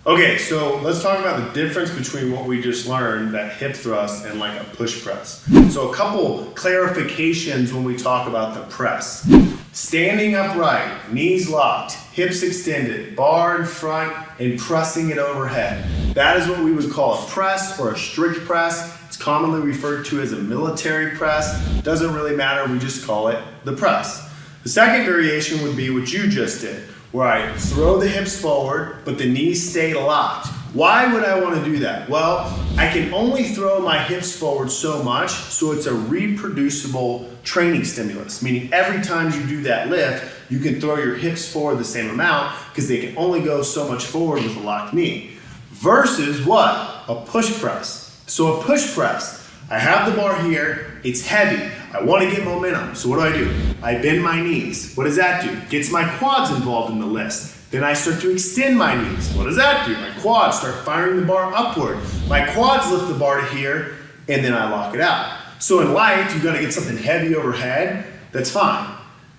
Okay, so let's talk about the difference between what we just learned, that hip thrust, and like a push press. So a couple clarifications when we talk about the press. Standing upright, knees locked, hips extended, bar in front, and pressing it overhead. That is what we would call a press or a strict press. It's commonly referred to as a military press. Doesn't really matter, we just call it the press. The second variation would be what you just did, where I throw the hips forward, but the knees stay locked. Why would I want to do that? Well, I can only throw my hips forward so much, so it's a reproducible training stimulus, meaning every time you do that lift, you can throw your hips forward the same amount because they can only go so much forward with a locked knee. Versus what? A push press. So a push press, I have the bar here, it's heavy, I want to get momentum, so what do? I bend my knees. What does that do? Gets my quads involved in the lift. Then I start to extend my knees. What does that do? My quads start firing the bar upward. My quads lift the bar to here, and then I lock it out. So in life, you're gonna get something heavy overhead, that's fine.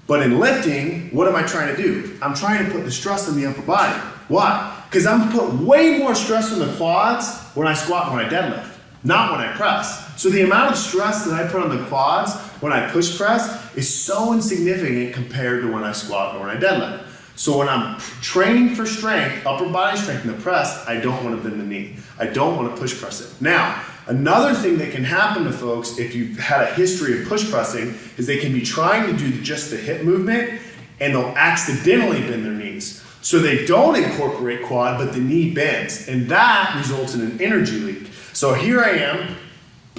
But in lifting, what am I trying to do? I'm trying to put the stress on the upper body. Why? Because I'm put way more stress on the quads when I squat and when I deadlift, not when I press. So the amount of stress that I put on the quads when I push press is so insignificant compared to when I squat or when I deadlift. So when I'm training for strength, upper body strength in the press, I don't want to bend the knee. I don't want to push press it. Now, another thing that can happen to folks if you've had a history of push pressing is they can be trying to do just the hip movement and they'll accidentally bend their knees. So they don't incorporate quad, but the knee bends, and that results in an energy leak. So here I am,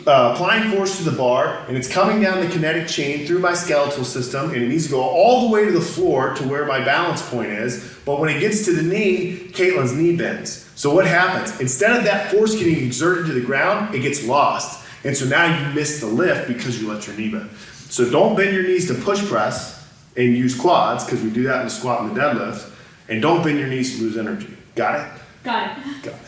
applying force to the bar, and it's coming down the kinetic chain through my skeletal system, and it needs to go all the way to the floor to where my balance point is. But when it gets to the knee, Caitlin's knee bends. So what happens? Instead of that force getting exerted to the ground, it gets lost. And so now you miss the lift because you let your knee bend. So don't bend your knees to push press and use quads, because we do that in the squat and the deadlift. And don't bend your knees to lose energy. Got it? Got it. Got it.